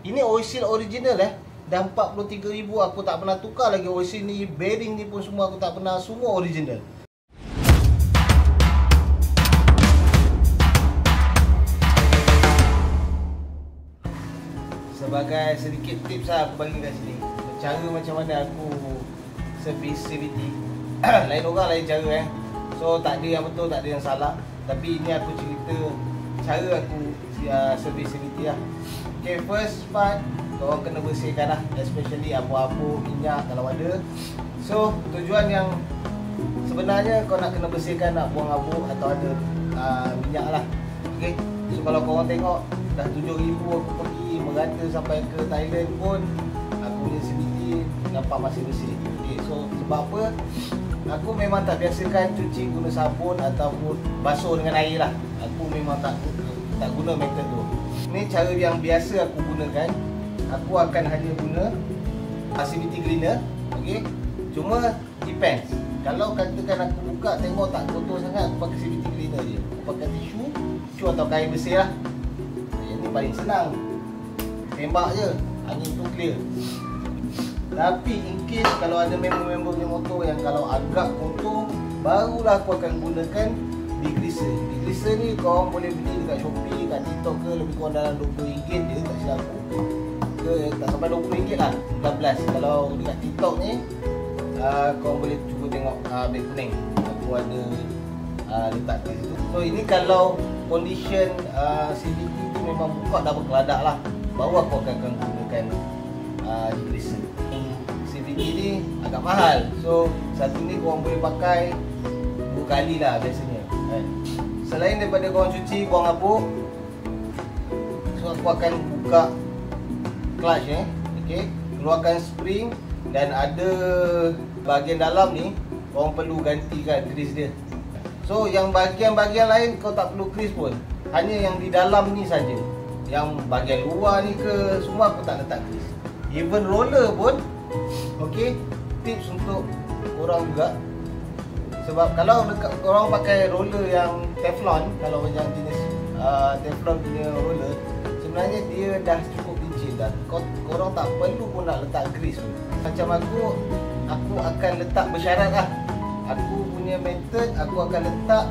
Ini oil seal original Dah 43,000 aku tak pernah tukar lagi oil seal ni. Bearing ni pun semua aku tak pernah, semua original. Sebagai sedikit tips lah aku bagi kat sini, cara macam mana aku servis CVT. Lain orang lain cara So tak ada yang betul, tak ada yang salah. Tapi ini aku cerita cara aku servis CVT lah. Okay, first part, korang kena bersihkan lah, especially abu-abu, minyak kalau ada. So tujuan yang sebenarnya kau nak kena bersihkan, nak buang abu atau ada minyak lah. Okay, so kalau korang tengok dah 7,000 aku pergi merata sampai ke Thailand pun aku punya CVT nampak masih bersih. Okay, so sebab apa? Aku memang tak biasakan cuci guna sabun ataupun basuh dengan air lah. Aku memang tak guna metod tu. Ni cara yang biasa aku gunakan. Aku akan hanya guna CVT cleaner. Okay, cuma depends. Kalau katakan aku buka tengok tak kotor sangat, aku pakai CVT cleaner je. Aku pakai tisu atau kain bersih lah. Yang ni paling senang, tembak je, angin tu clear. Tapi in case kalau ada member-member punya motor yang kalau agak kotor, barulah aku akan gunakan degreaser. Degreaser ni korang boleh beli dekat Shopee, kat TikTok ke, lebih kurang dalam RM20 je tak silap aku. Ke tak sampai RM20 lah, 19. Kalau dekat TikTok ni korang boleh cuba tengok beg kuning, aku ada letak kat situ. So ini kalau condition CVT tu memang buka dah berkeladak lah, baru aku akan gunakan degreaser. CVT ni agak mahal, so satu ni korang boleh pakai 2 kali lah biasanya kan. Selain daripada korang cuci, buang abu, so aku akan buka clutch okay, keluarkan spring, dan ada bahagian dalam ni korang perlu gantikan grease dia. So yang bahagian-bahagian lain kau tak perlu grease pun, hanya yang di dalam ni saja. Yang bahagian luar ni ke semua aku tak letak grease. Even roller pun okay, tips untuk korang juga. Sebab kalau korang pakai roller yang Teflon, kalau macam jenis Teflon punya roller, sebenarnya dia dah cukup licin dah. Korang tak perlu pun nak letak grease pun. Macam aku akan letak bersyarat lah. Aku punya method, aku akan letak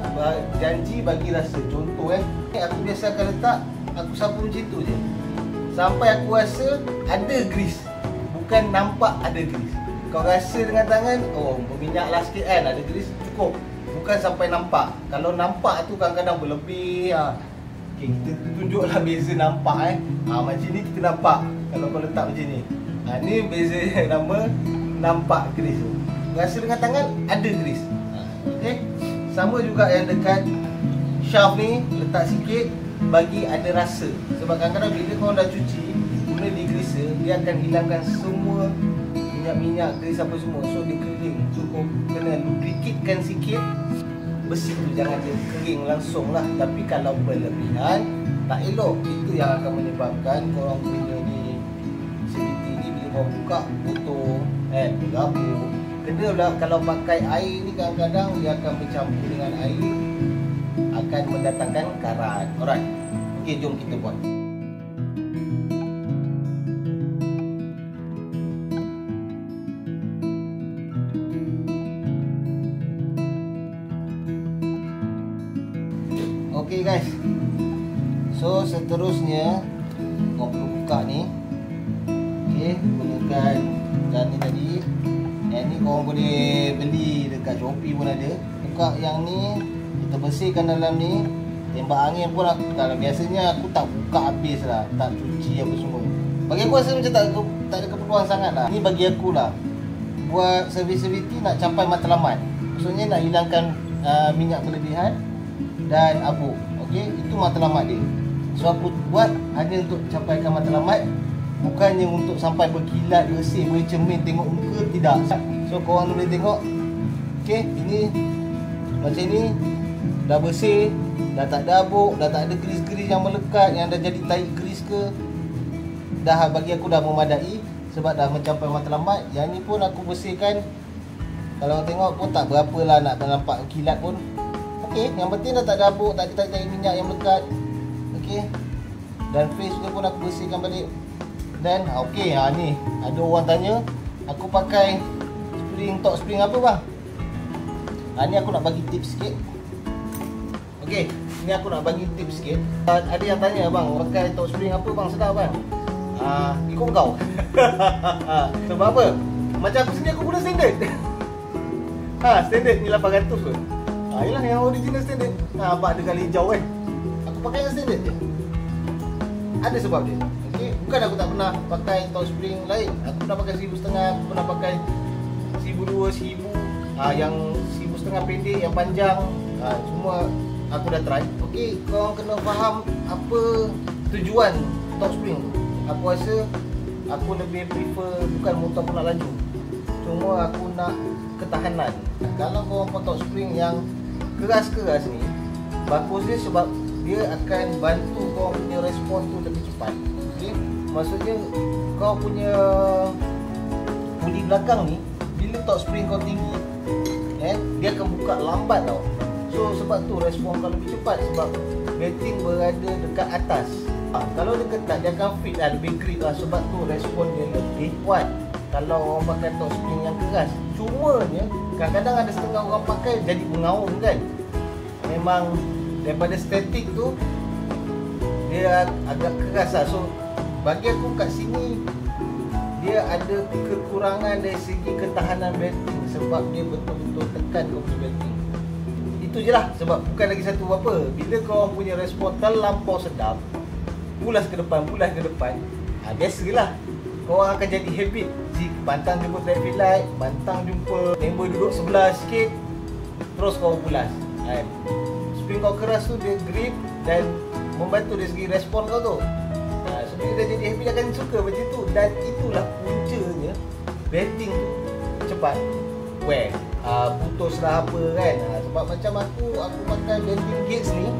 janji bagi rasa. Contoh aku biasa akan letak, aku sapu macam tu je sampai aku rasa ada grease, bukan nampak ada grease. Kau rasa dengan tangan, oh berminyak lah sikit kan, ada grease, cukup. Bukan sampai nampak. Kalau nampak tu kadang-kadang berlebih. Okay, kita tunjuklah beza nampak macam ni kita nampak kalau kau letak macam ni. Ni beza nama nampak grease tu. Rasa dengan tangan ada grease. Okay, sama juga yang dekat shaft ni, letak sikit bagi ada rasa. Sebab kadang-kadang bila kau dah cuci guna degreaser, dia akan hilangkan semua minyak-minyak, grease apa semua. So dia kering, cukup kena lubricate sikit, bersih tu, jangan dia kering langsung lah. Tapi kalau berlebihan tak elok. Itu yang akan menyebabkan korang punya ni CVT ni bila kau buka kotor bergabung. Kena pula kalau pakai air ni, kadang-kadang dia akan bercampur dengan air, akan mendatangkan karat. Alright, okay, jom kita buat. Okay guys, so seterusnya kau perlu buka ni. Okay, gunakan jalan ni tadi. Yang ni korang boleh beli dekat Shopee pun ada. Buka yang ni, kita bersihkan dalam ni. Tembak angin pun kalau biasanya aku tak buka habis lah, tak cuci apa semua. Bagi aku rasa macam tak ada keperluan sangat lah. Ni bagi aku lah, buat servis CVT nak capai matlamat. Maksudnya nak hilangkan minyak berlebihan dan abu. Okay, itu matlamat dia. So aku buat hanya untuk capaikan matlamat, bukannya untuk sampai berkilat, bersih, boleh cermin, tengok muka, tidak. So korang boleh tengok, okay, ini macam ni, dah bersih, dah tak ada abuk, dah tak ada grease-grease yang melekat, yang dah jadi tahi grease ke. Dah bagi aku dah memadai, sebab dah mencapai matlamat. Yang ni pun aku bersihkan, kalau tengok pun tak berapa lah nak nampak kilat pun. Okay, yang penting dah tak ada abuk, tak ada tahi minyak yang melekat. Okay, dan face dia pun aku bersihkan balik. Dan okey, ni ada orang tanya aku pakai top spring apa bang? Ni aku nak bagi tips sikit. Okey, ni aku nak bagi tips sikit. Ada yang tanya bang, pakai top spring apa bang sedap bang? Ikut kau. Sebab apa? Macam aku sendiri aku guna standard. Standard ni 800 ke? Yalah yang original standard. Nampak ada kali hijau kan? Aku pakai yang standard je. Ada sebab dia. Okey, bukan aku tak pernah pakai top spring lain. Aku pernah pakai 1,500, aku pernah pakai 1,200, 1,000. Yang 1,500 pendek, yang panjang. Semua aku dah try. Okey, korang kena faham apa tujuan top spring tu. Aku rasa aku lebih prefer bukan motor aku nak laju. Cuma aku nak ketahanan. Kalau korang pakai top spring yang keras-keras ni, bagus dia sebab dia akan bantu kau punya respon tu lebih cepat. Okay? Maksudnya kau punya puli belakang ni, bila top spring kau tinggi, dia akan buka lambat tau. So sebab tu respon kau lebih cepat sebab batting berada dekat atas. Kalau dia ketat dia akan fit lebih grip sebab tu respon dia lebih kuat. Kalau orang pakai top spring yang keras, cumanya kadang-kadang ada setengah orang pakai jadi mengaum kan. Memang daripada statik tu dia agak keras lah. So bagi aku kat sini dia ada kekurangan dari segi ketahanan batting sebab dia betul-betul tekan kau punya batting. Itu je lah sebab bukan lagi satu apa. Bila kau punya respon terlampau sedap, pulas ke depan, biasalah kau akan jadi habit. Bantang jumpa traffic light, bantang jumpa member duduk sebelah sikit, terus kau pulas. Spring kau keras tu dia grip dan membantu dari segi respon kau tu. So bila dah jadi habit akan suka macam tu. Dan itulah puncanya batting tu cepat wear, putuslah apa kan. Sebab macam aku pakai batting gates ni.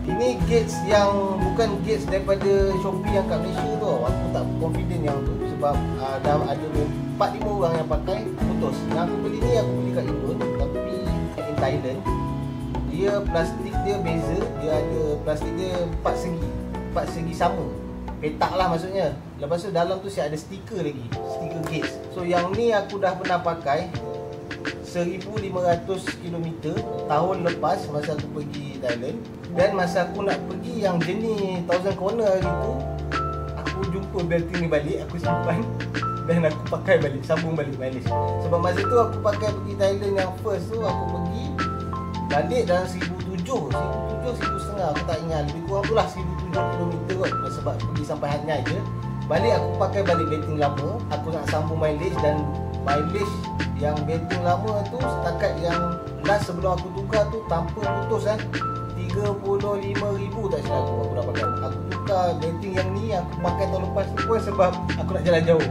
Ini gates yang bukan gates daripada Shopee yang kat Malaysia tu. Aku tak confident yang tu sebab dah ada 4-5 orang yang pakai putus. Yang aku beli ni aku beli kat Indon, tapi in Thailand. Dia plastik dia beza. Dia ada plastik dia 4 segi sama. Petak lah maksudnya. Lepas tu dalam tu siap ada stiker lagi, stiker gates. So yang ni aku dah pernah pakai 1,500 km tahun lepas masa aku pergi Thailand. Dan masa aku nak pergi yang jenis Thousand Corner hari tu, aku jumpa batting ni balik, aku simpan dan aku pakai balik, sambung balik mileage. Sebab masa tu aku pakai pergi Thailand yang first tu, aku pergi balik dalam 1,700, 1,500 aku tak ingat. Lebih kurang tu lah 1,700 km kot. Sebab pergi sampai Hanyai je. Balik aku pakai balik batting lama, aku nak sambung mileage. Dan mileage yang batting lama tu setakat yang last sebelum aku tukar tu tanpa putus 35,000 tak silap aku dah pakai. Aku tukar batting yang ni aku pakai tahun lepas tu pun sebab aku nak jalan jauh.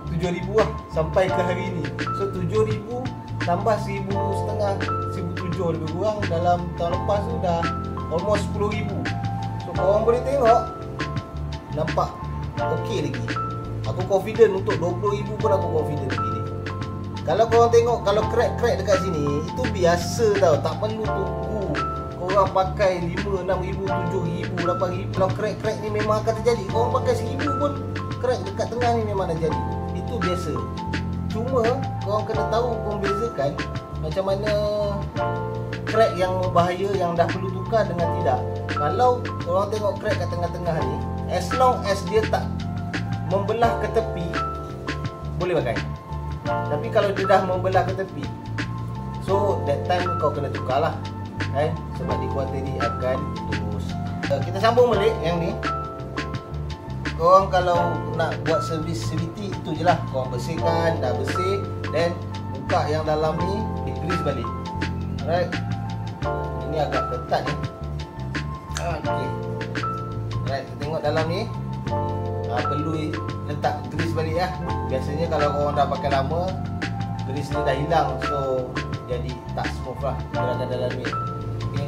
7,000 lah sampai ke hari ni. So 7,000 tambah 1,500, 1,700 lebih kurang dalam tahun lepas tu dah almost 10,000. So korang boleh tengok nampak okey lagi. Aku confident untuk 20,000 pun aku confident lagi ni. Kalau korang tengok, kalau crack-crack dekat sini, itu biasa tau. Tak perlu tunggu korang pakai 5, 6,000, 7,000, 8,000. Kalau crack-crack ni memang akan terjadi. Korang pakai 1,000 pun crack dekat tengah ni memang dah jadi. Itu biasa. Cuma korang kena tahu membezakan macam mana crack yang berbahaya yang dah perlu tukar dengan tidak. Kalau korang tengok crack kat tengah-tengah ni, as long as dia tak membelah ke tepi, boleh pakai. Tapi kalau dia dah membelah ke tepi, so that time kau kena tukar lah sebab di kuarter ni akan putus. Kita sambung balik yang ni. Korang kalau nak buat servis CVT, itu je lah. Korang bersihkan, dah bersih, then buka yang dalam ni, grease balik. Alright. Ini agak ketat ni. Okay. Alright, kita tengok dalam ni. Perlu letak grease balik lah. Biasanya kalau korang dah pakai lama, grease ni dah hilang, so jadi tak smooth lah gerakan dalam ni. Okay.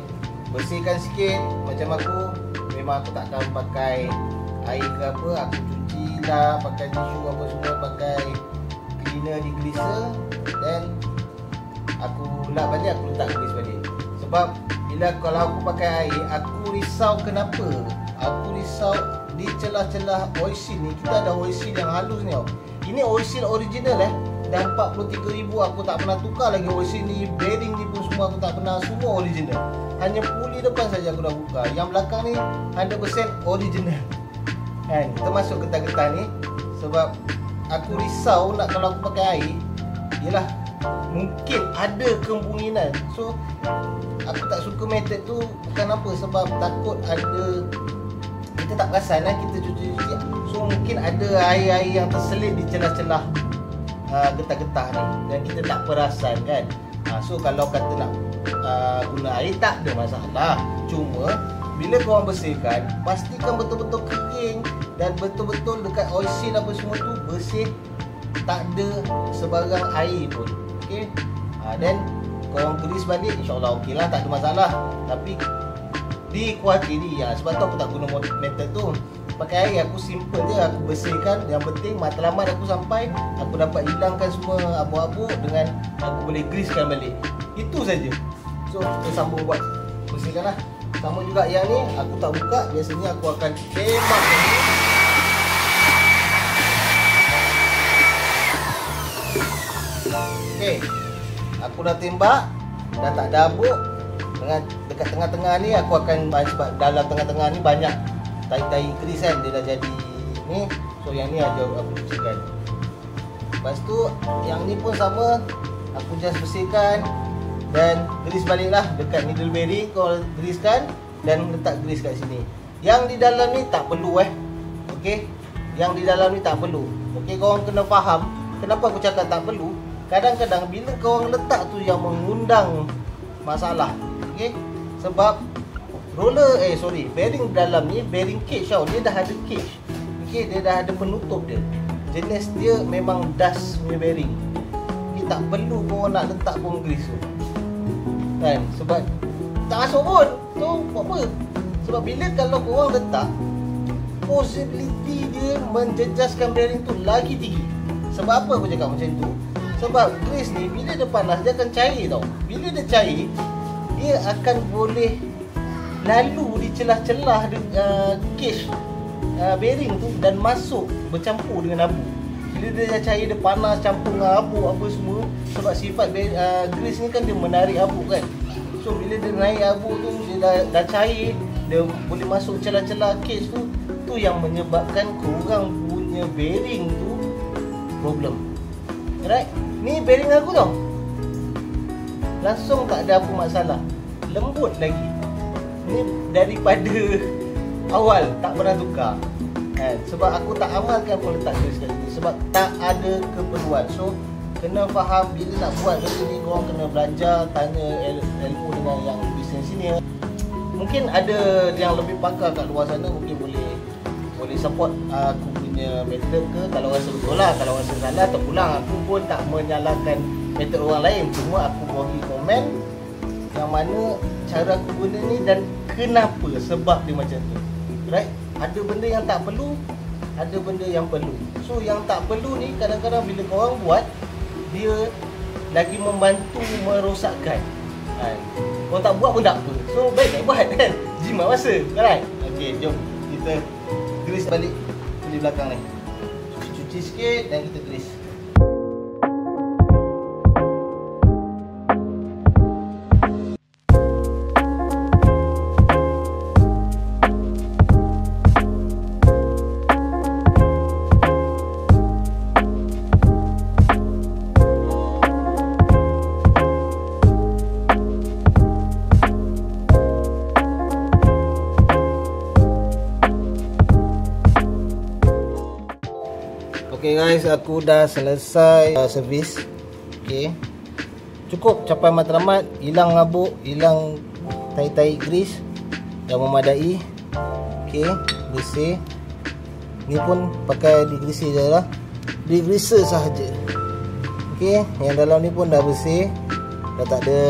Bersihkan sikit. Macam aku, memang aku takkan pakai air ke apa, aku cuci lah, pakai tisu apa semua, pakai cleaner di glisser, then aku lap balik, aku letak grease balik. Sebab bila kalau aku pakai air, aku risau kenapa? Aku risau di celah-celah oil seal ni, kita ada oil seal yang halus ni tau. Ini oil seal original dah 43,000 aku tak pernah tukar lagi oil seal ni. Bearing ni pun semua aku tak pernah, semua original. Hanya puli depan saja aku dah buka. Yang belakang ni 100% original. Kan, kita masuk getah-getah ni sebab aku risau nak kalau aku pakai air, yelah mungkin ada kemungkinan. So aku tak suka method tu, bukan apa, sebab takut ada, kita tak perasan kita cuci-cuci. So mungkin ada air-air yang terselit di celah-celah getah-getah ni dan kita tak perasan kan. So kalau kata nak guna air tak ada masalah. Cuma bila korang bersihkan, pastikan betul-betul kering dan betul-betul dekat oil seal apa semua tu bersih, tak ada sebarang air pun. Okay, dan korang grease balik, insyaAllah okey lah, tak ada masalah. Tapi dikuatiri sebab tu aku tak guna method tu. Pakai air aku simple je, aku bersihkan. Yang penting matlamat aku sampai, aku dapat hilangkan semua abu-abu dengan aku boleh greasekan balik. Itu saja. So kita sambung buat bersihkan lah. Sama juga yang ni aku tak buka, biasanya aku akan tembak ni. Okay, aku dah tembak, dah tak ada abu. Dengan dekat tengah-tengah ni aku akan, sebab dalam tengah-tengah ni banyak tai-tai grease kan, dia dah jadi ni. So yang ni aja aku bersihkan. Lepas tu yang ni pun sama, aku just bersihkan dan grease balik lah dekat needle bearing. Kau greasekan dan letak grease kat sini. Yang di dalam ni tak perlu okey, yang di dalam ni tak perlu. Okey, korang kena faham kenapa aku cakap tak perlu. Kadang-kadang bila korang letak tu yang mengundang masalah. Okey, sebab bearing dalam ni, bearing cage tau, dia dah ada cage. Okey, dia dah ada penutup dia. Jenis dia memang dust punya bearing. Okay, tak perlu korang nak letak pun grease tu kan, sebab tak masuk pun. So buat apa? Sebab bila kalau korang letak, possibility dia menjejaskan bearing tu lagi tinggi. Sebab apa aku cakap macam tu? Sebab grease ni bila dia panas, dia akan cair tau. Bila dia cair, dia akan boleh lalu di celah-celah cage bearing tu dan masuk bercampur dengan abu. Bila dia dah cair, dia panas campur dengan abu apa semua. Sebab sifat grease ni kan dia menarik abu kan. So bila dia naik abu tu, dia dah cair, dia boleh masuk celah-celah cage tu. Tu yang menyebabkan korang punya bearing tu problem. Alright, ni bearing aku tau, langsung tak ada apa masalah, lembut lagi. Ni daripada awal tak pernah tukar kan? Sebab aku tak amalkan pun letak grease kat sini, sebab tak ada keperluan. So kena faham bila nak buat benda ni, korang kena belajar, tanya ilmu dengan yang lebih senior. Mungkin ada yang lebih pakar kat luar sana, mungkin boleh support aku punya method ke. Kalau rasa betul lah, kalau rasa salah terpulang. Aku pun tak menyalahkan method orang lain, cuma aku bagi komen yang mana cara aku guna ni dan kenapa, sebab dia macam tu. Right? Ada benda yang tak perlu, ada benda yang perlu. So yang tak perlu ni kadang-kadang bila korang buat, dia lagi membantu merosakkan kan. Korang tak buat pun tak apa, so baik tak buat kan, jimat masa. Alright, okay, jom kita grease balik di belakang ni. Cuci sikit dan kita grease. Okay guys, aku dah selesai servis. Okay, cukup capai matlamat, hilang ngabuk, hilang tai-tai grease, dah memadai. Okay, bersih. Ni pun pakai degreaser je lah, degreaser sahaja. Okay, yang dalam ni pun dah bersih, dah tak ada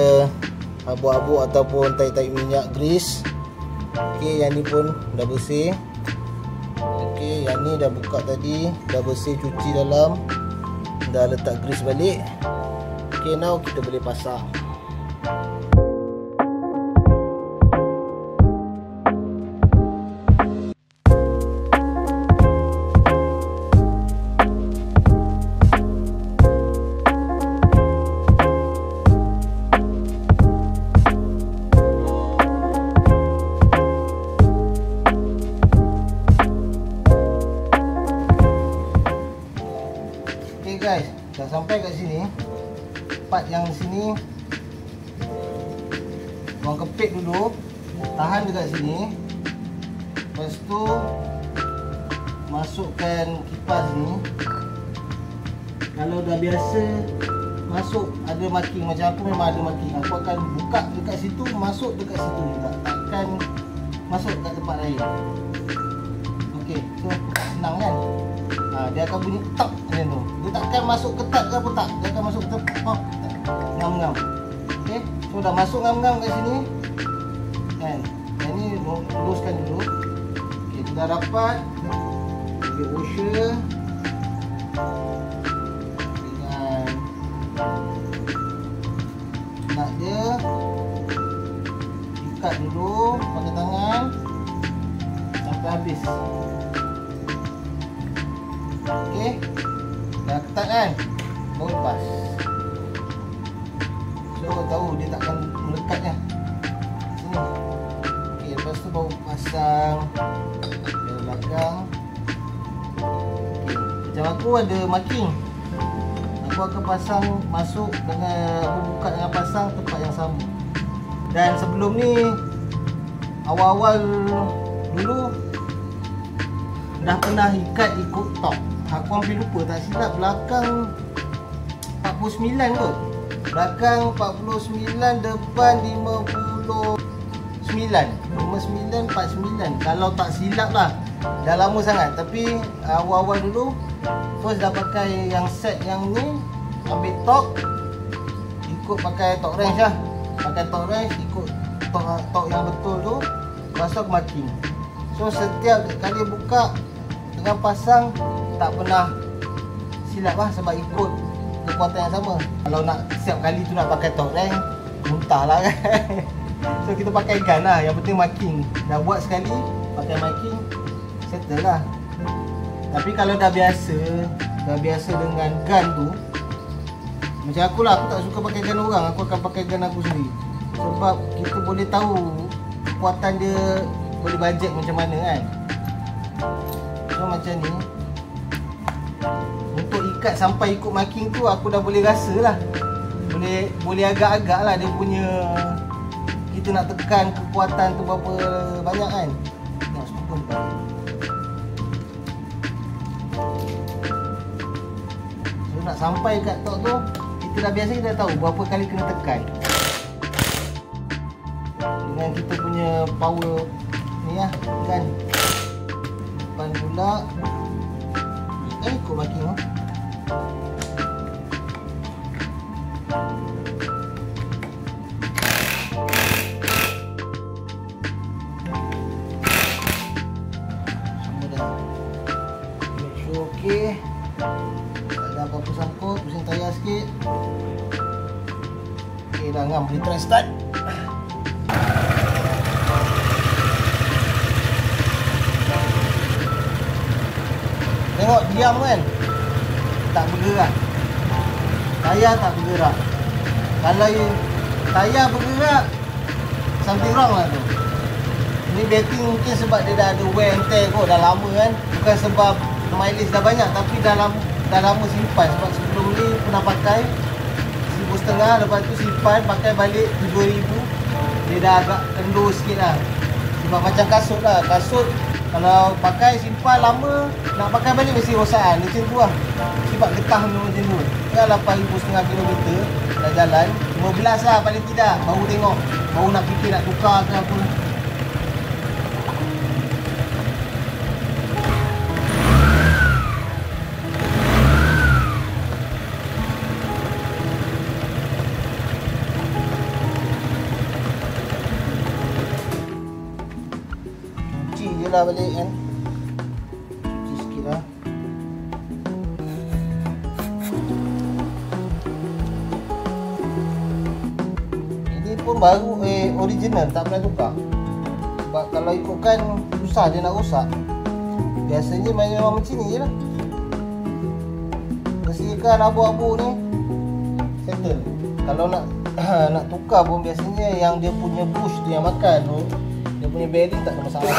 abu-abu ataupun tai-tai minyak grease. Okay, yang ni pun dah bersih. Okay, yang ni dah buka tadi, dah bersih, cuci dalam, dah letak grease balik. Okay, now kita boleh pasang. sampai kat sini, part yang sini buang kepit dulu, tahan dekat sini. Lepas tu masukkan kipas ni. Kalau dah biasa masuk ada marking, macam aku memang ada marking, aku akan buka dekat situ, masuk dekat situ juga, takkan masuk dekat tempat lain. Okey, so senang kan? Dia akan bunyi tak macam tu. Dia takkan masuk ketat ke apa tak, dia akan masuk ketat, ngam-ngam. Okey, so dah masuk ngam-ngam kat sini kan. Yang ni luruskan dulu. Okey, kita dah dapat bibit washer dengan nak dia, ikat dulu pakai tangan sampai habis. Okey, dah ketat kan, baru lepas. So tahu dia takkan melekatnya sini. Okey, lepas tu baru pasang dari belakang. Okey, macam aku ada marking, aku akan pasang masuk dengan aku buka dengan pasang tempat yang sama. Dan sebelum ni awal-awal dulu dah pernah ikat ikut top. Aku hampir lupa, tak silap belakang 49 kot. Belakang 49, depan 59. 59, 49 kalau tak silap lah. Dah lama sangat. Tapi awal-awal dulu first dah pakai yang set yang ni, ambil top, ikut pakai top wrench lah. Pakai top wrench, ikut top yang betul tu, lepas tu aku marking. So setiap kali buka dengan pasang tak pernah silap lah, sebab ikut kekuatan yang sama. Kalau nak setiap kali tu nak pakai top rank, muntah lah kan. So kita pakai gun lah, yang penting marking. Dah buat sekali, pakai marking, settle lah. Tapi kalau dah biasa dengan gun tu, macam aku lah, aku tak suka pakai gun orang, aku akan pakai gun aku sendiri. Sebab kita boleh tahu kekuatan dia, boleh bajet macam mana kan. So macam ni, untuk ikat sampai ikut marking tu aku dah boleh rasa lah, boleh agak-agak lah dia punya, kita nak tekan kekuatan tu berapa banyak kan. Tengok skopun depan. So nak sampai kat top tu, kita dah biasa, kita dah tahu berapa kali kena tekan. Dengan kita punya power ni lah kan. Depan pula ikut marking lah. Semua dah make sure okey. Tak ada apa-apa sangkut, pusing tayar sikit. Okey dah ngam, boleh try start. Tengok diam kan, tak bergerak. Tayar tak bergerak. Kalau tayar bergerak, something wrong lah tu. Ini battery mungkin sebab dia dah ada wear and tear kot, dah lama kan. Bukan sebab mileage dah banyak, tapi dah lama simpan. Sebab sebelum ni pernah pakai 1,500, lepas tu simpan pakai balik 7,000. Dia dah agak kendur sikit lah. Sebab macam kasut lah, kasut kalau pakai simpan lama, nak pakai balik mesti rosakan. Macam tu lah, sebab getah macam tu. Kan 8,500 km dah jalan, 15 lah paling tidak, baru tengok, baru nak fikir nak tukar ke apa. Cuci je lah balik kan, cuci sikit lah. Ini pun baru original, tak pernah tukar. Sebab kalau ikutkan susah dia nak rosak. Biasanya memang macam ni je lah. Bersihkan abu-abu ni, settle. Kalau nak nak tukar pun biasanya yang dia punya bush tu yang makan tu, dia punya bearing tak ada masalah.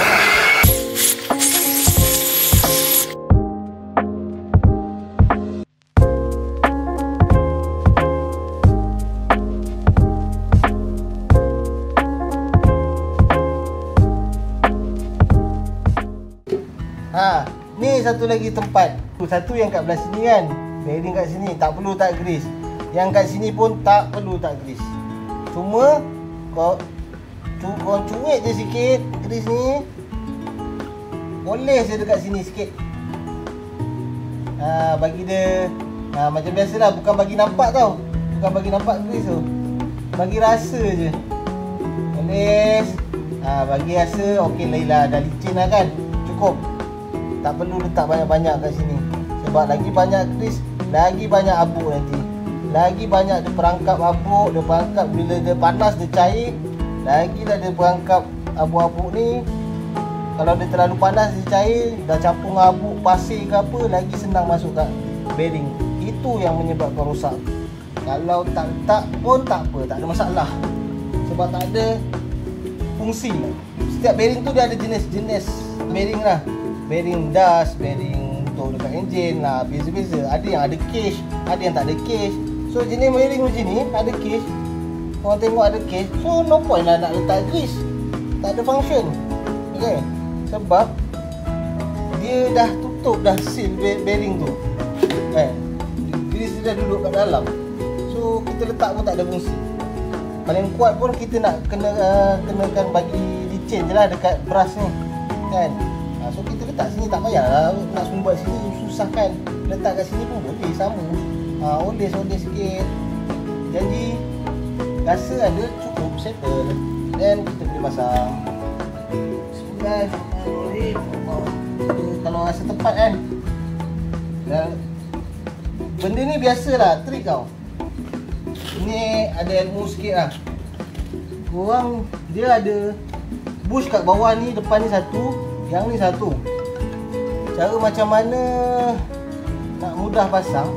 Ni satu lagi tempat. Satu yang kat belah sini kan, bearing kat sini tak perlu tak grease. Yang kat sini pun tak perlu tak grease. Cuma kau cuik je sikit grease ni. Oles je dekat sini sikit. Bagi dia macam biasalah, bukan bagi nampak tau. Bukan bagi nampak grease tu. Bagi rasa je. Oles. Bagi rasa okey lah, dah licin lah kan. Cukup. Tak perlu letak banyak-banyak kat sini. Sebab lagi banyak grease, lagi banyak abuk nanti. Lagi banyak dia perangkap abuk, dia perangkap bila dia panas dia cair. Lagi dah dia perangkap abuk-abuk ni. Kalau dia terlalu panas dia cair, dah campur dengan abuk, pasir ke apa, lagi senang masuk kat bearing. Itu yang menyebabkan rosak. Kalau tak letak pun tak apa, tak ada masalah. Sebab tak ada fungsi. Setiap bearing tu dia ada jenis-jenis bearing lah. Bearing dust, bearing untuk dekat enjin lah, beza-beza. Ada yang ada cage, ada yang tak ada cage. So jenis bearing macam ni ada cage. Korang tengok ada cage, so no point lah nak letak grease. Tak ada function. Okay. Sebab dia dah tutup, dah seal bearing tu. Grease dia dah duduk kat dalam. So kita letak pun tak ada fungsi. Paling kuat pun kita nak kenakan bagi licin je lah dekat brush ni kan. So kita letak sini tak payah lah nak sumbat sini, susah kan. Letak kat sini pun boleh sama. Oles sikit. Janji rasa ada cukup settle. Dan kita boleh pasang. Kalau rasa tepat kan. Dan benda ni biasalah, trik tau. Ini ada ilmu sikit lah. Korang dia ada bush kat bawah ni, depan ni satu, yang ni satu. Cara macam mana nak mudah pasang,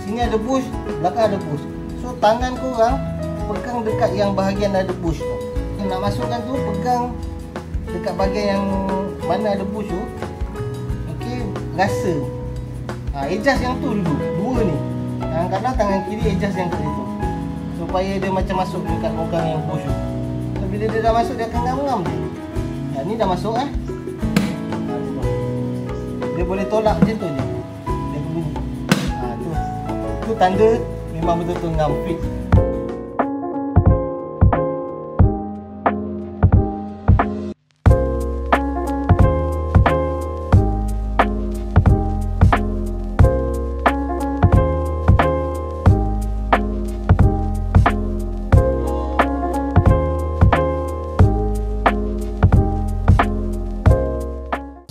sini ada bush, belakang ada bush. So tangan korang pegang dekat yang bahagian ada bush tu. Nak masukkan tu, pegang dekat bahagian yang mana ada bush tu. Okey, rasa. Adjust yang tu dulu, dua ni. Tangan kanan, tangan kiri, adjust yang kiri tu. Supaya dia macam masuk dekat longkang yang bush tu. So bila dia dah masuk, dia akan ngam-ngam je. Ni dah masuk dia boleh tolak macam tu je. Dia bunyi. Tu tanda memang betul-betul ngam fit.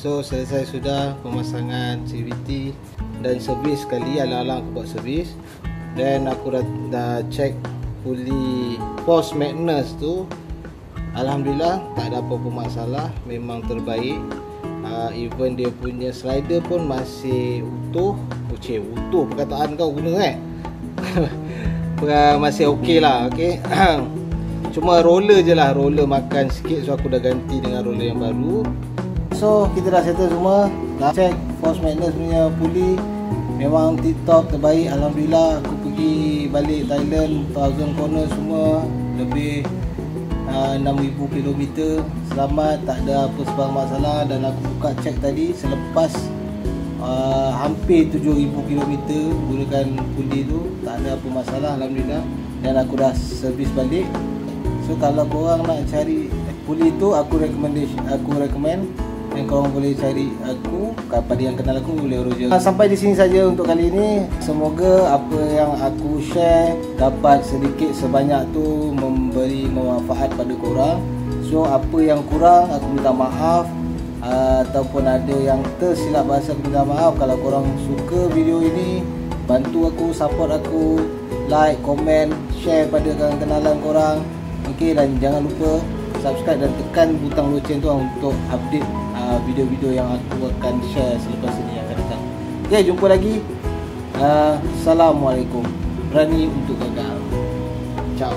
So selesai sudah pemasangan CVT dan servis sekali. Alang-alang aku buat servis. Dan aku dah check puli post maintenance tu. Alhamdulillah tak ada apa-apa masalah. Memang terbaik. Even dia punya slider pun masih utuh. Utuh perkataan kau guna masih okey lah. Okay. Cuma roller je lah, roller makan sikit. So aku dah ganti dengan roller yang baru. So kita dah settle semua. Dah check force maintenance punya puli. Memang tip-top, terbaik. Alhamdulillah. Aku pergi balik Thailand 1000 corner semua. Lebih 6000 km. Selamat, tak ada apa sebab masalah. Dan aku buka check tadi selepas hampir 7000 km gunakan puli tu, tak ada apa masalah. Alhamdulillah. Dan aku dah servis balik. So kalau korang nak cari puli tu, aku recommend. Dan korang boleh cari aku, pada yang kenal aku boleh urus. Sampai di sini saja untuk kali ini. Semoga apa yang aku share dapat sedikit sebanyak tu memberi manfaat pada korang. So apa yang kurang aku minta maaf, ataupun ada yang tersilap bahasa aku minta maaf. Kalau korang suka video ini, bantu aku, support aku, like, komen, share pada kenalan korang. Okay, dan jangan lupa subscribe dan tekan butang loceng tu untuk update video-video yang aku akan share selepas ini yang akan datang. Okay, jumpa lagi. Assalamualaikum. Berani untuk gagal. Ciao.